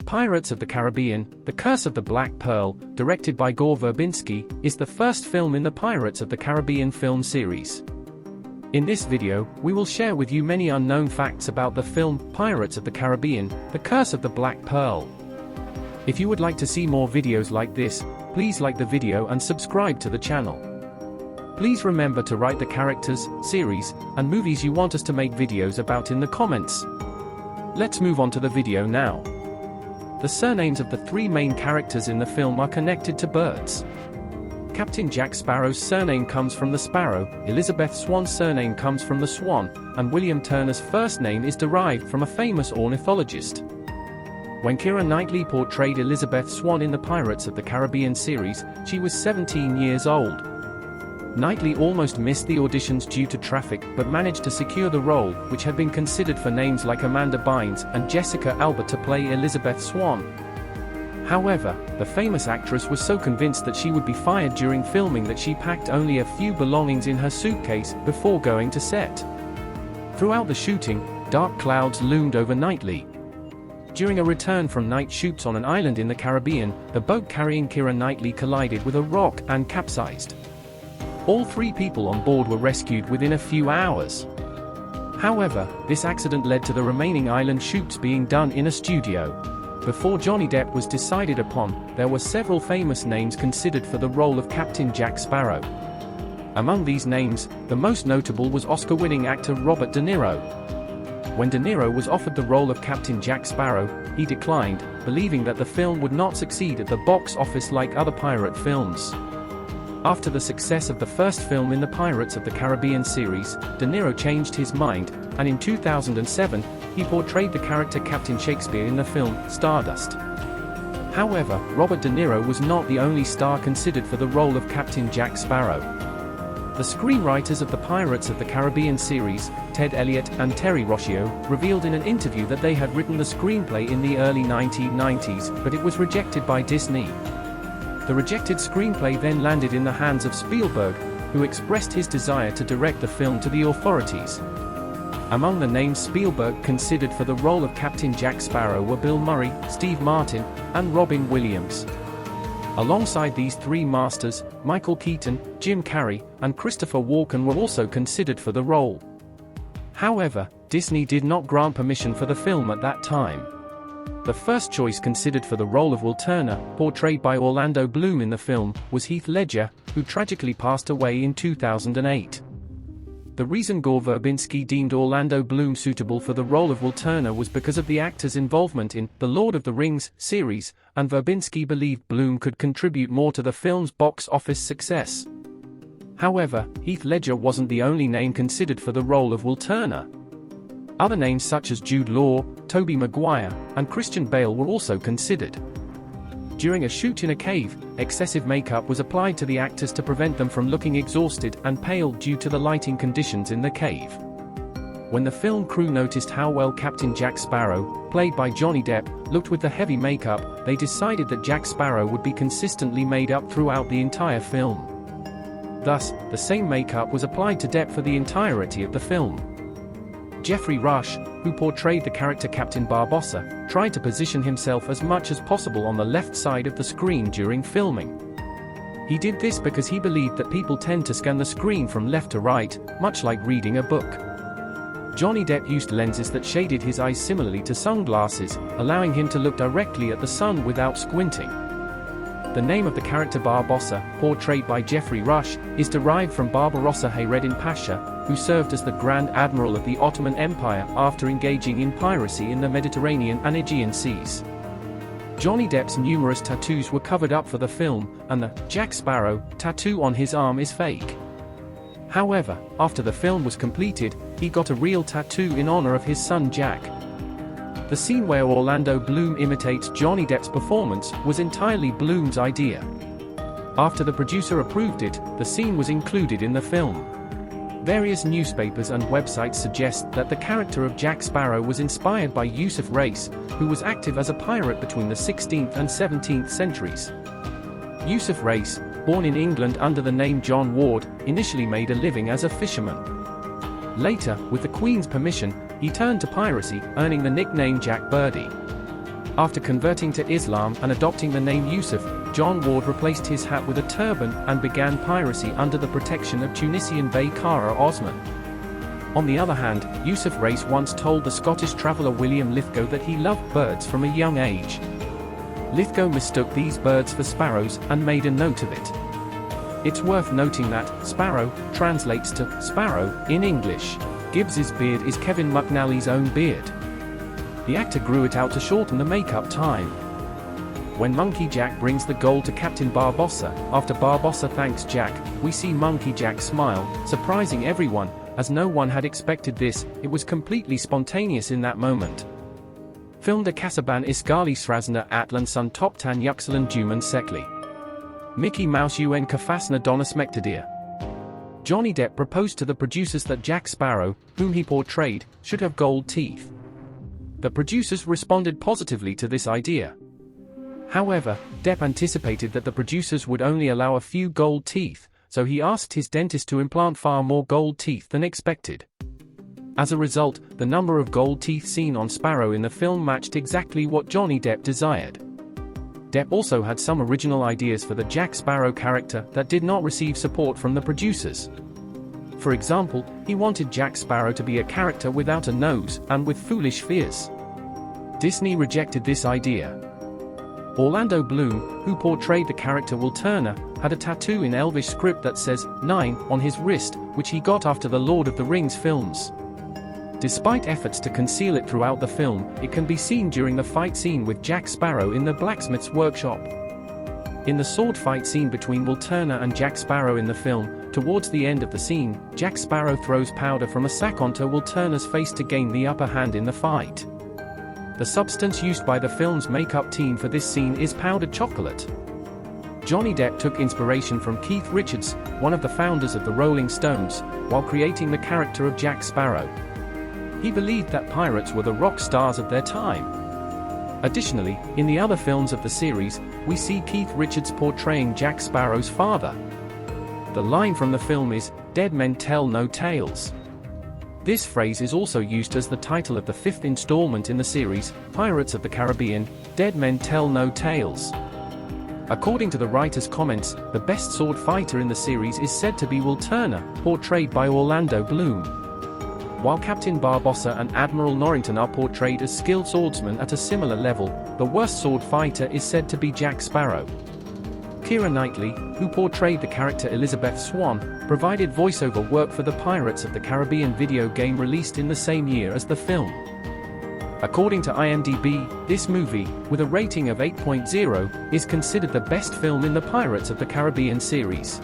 Pirates of the Caribbean: The Curse of the Black Pearl, directed by Gore Verbinski, is the first film in the Pirates of the Caribbean film series. In this video, we will share with you many unknown facts about the film Pirates of the Caribbean: The Curse of the Black Pearl. If you would like to see more videos like this, please like the video and subscribe to the channel. Please remember to write the characters, series, and movies you want us to make videos about in the comments. Let's move on to the video now. The surnames of the three main characters in the film are connected to birds. Captain Jack Sparrow's surname comes from the sparrow, Elizabeth Swann's surname comes from the swan, and William Turner's first name is derived from a famous ornithologist. When Keira Knightley portrayed Elizabeth Swann in the Pirates of the Caribbean series, she was 17 years old. Knightley almost missed the auditions due to traffic but managed to secure the role, which had been considered for names like Amanda Bynes and Jessica Alba to play Elizabeth Swann. However, the famous actress was so convinced that she would be fired during filming that she packed only a few belongings in her suitcase before going to set. Throughout the shooting, dark clouds loomed over Knightley. During a return from night shoots on an island in the Caribbean, the boat carrying Keira Knightley collided with a rock and capsized. All three people on board were rescued within a few hours. However, this accident led to the remaining island shoots being done in a studio. Before Johnny Depp was decided upon, there were several famous names considered for the role of Captain Jack Sparrow. Among these names, the most notable was Oscar-winning actor Robert De Niro. When De Niro was offered the role of Captain Jack Sparrow, he declined, believing that the film would not succeed at the box office like other pirate films. After the success of the first film in the Pirates of the Caribbean series, De Niro changed his mind, and in 2007, he portrayed the character Captain Shakespeare in the film Stardust. However, Robert De Niro was not the only star considered for the role of Captain Jack Sparrow. The screenwriters of the Pirates of the Caribbean series, Ted Elliott and Terry Rossio, revealed in an interview that they had written the screenplay in the early 1990s, but it was rejected by Disney. The rejected screenplay then landed in the hands of Spielberg, who expressed his desire to direct the film to the authorities. Among the names Spielberg considered for the role of Captain Jack Sparrow were Bill Murray, Steve Martin, and Robin Williams. Alongside these three masters, Michael Keaton, Jim Carrey, and Christopher Walken were also considered for the role. However, Disney did not grant permission for the film at that time. The first choice considered for the role of Will Turner, portrayed by Orlando Bloom in the film, was Heath Ledger, who tragically passed away in 2008. The reason Gore Verbinski deemed Orlando Bloom suitable for the role of Will Turner was because of the actor's involvement in The Lord of the Rings series, and Verbinski believed Bloom could contribute more to the film's box office success. However, Heath Ledger wasn't the only name considered for the role of Will Turner. Other names such as Jude Law, Tobey Maguire, and Christian Bale were also considered. During a shoot in a cave, excessive makeup was applied to the actors to prevent them from looking exhausted and pale due to the lighting conditions in the cave. When the film crew noticed how well Captain Jack Sparrow, played by Johnny Depp, looked with the heavy makeup, they decided that Jack Sparrow would be consistently made up throughout the entire film. Thus, the same makeup was applied to Depp for the entirety of the film. Geoffrey Rush, who portrayed the character Captain Barbossa, tried to position himself as much as possible on the left side of the screen during filming. He did this because he believed that people tend to scan the screen from left to right, much like reading a book. Johnny Depp used lenses that shaded his eyes similarly to sunglasses, allowing him to look directly at the sun without squinting. The name of the character Barbossa, portrayed by Geoffrey Rush, is derived from Barbarossa Hayreddin Pasha, who served as the Grand Admiral of the Ottoman Empire after engaging in piracy in the Mediterranean and Aegean Seas. Johnny Depp's numerous tattoos were covered up for the film, and the Jack Sparrow tattoo on his arm is fake. However, after the film was completed, he got a real tattoo in honor of his son Jack. The scene where Orlando Bloom imitates Johnny Depp's performance was entirely Bloom's idea. After the producer approved it, the scene was included in the film. Various newspapers and websites suggest that the character of Jack Sparrow was inspired by Yusuf Reis, who was active as a pirate between the 16th and 17th centuries. Yusuf Reis, born in England under the name John Ward, initially made a living as a fisherman. Later, with the Queen's permission, he turned to piracy, earning the nickname Jack Birdie. After converting to Islam and adopting the name Yusuf, John Ward replaced his hat with a turban and began piracy under the protection of Tunisian Bey Kara Osman. On the other hand, Yusuf Race once told the Scottish traveller William Lithgow that he loved birds from a young age. Lithgow mistook these birds for sparrows and made a note of it. It's worth noting that sparrow translates to sparrow in English. Gibbs's beard is Kevin McNally's own beard. The actor grew it out to shorten the makeup time. When Monkey Jack brings the gold to Captain Barbossa, after Barbossa thanks Jack, we see Monkey Jack smile, surprising everyone, as no one had expected this. It was completely spontaneous in that moment. Film de Casaban Iskali Srazna Atlan Sun Toptan Yuxalan Duman Sekli. Mickey Mouse UN Kafasna Donis Mectadir. Johnny Depp proposed to the producers that Jack Sparrow, whom he portrayed, should have gold teeth. The producers responded positively to this idea. However, Depp anticipated that the producers would only allow a few gold teeth, so he asked his dentist to implant far more gold teeth than expected. As a result, the number of gold teeth seen on Sparrow in the film matched exactly what Johnny Depp desired. Depp also had some original ideas for the Jack Sparrow character that did not receive support from the producers. For example, he wanted Jack Sparrow to be a character without a nose and with foolish fears. Disney rejected this idea. Orlando Bloom, who portrayed the character Will Turner, had a tattoo in Elvish script that says 9 on his wrist, which he got after the Lord of the Rings films. Despite efforts to conceal it throughout the film, it can be seen during the fight scene with Jack Sparrow in the blacksmith's workshop. In the sword fight scene between Will Turner and Jack Sparrow in the film, towards the end of the scene, Jack Sparrow throws powder from a sack onto Will Turner's face to gain the upper hand in the fight. The substance used by the film's makeup team for this scene is powdered chocolate. Johnny Depp took inspiration from Keith Richards, one of the founders of the Rolling Stones, while creating the character of Jack Sparrow. He believed that pirates were the rock stars of their time. Additionally, in the other films of the series, we see Keith Richards portraying Jack Sparrow's father. The line from the film is, "Dead men tell no tales." This phrase is also used as the title of the 5th installment in the series, Pirates of the Caribbean, Dead Men Tell No Tales. According to the writer's comments, the best sword fighter in the series is said to be Will Turner, portrayed by Orlando Bloom. While Captain Barbossa and Admiral Norrington are portrayed as skilled swordsmen at a similar level, the worst sword fighter is said to be Jack Sparrow. Keira Knightley, who portrayed the character Elizabeth Swann, provided voiceover work for the Pirates of the Caribbean video game released in the same year as the film. According to IMDb, this movie, with a rating of 8.0, is considered the best film in the Pirates of the Caribbean series.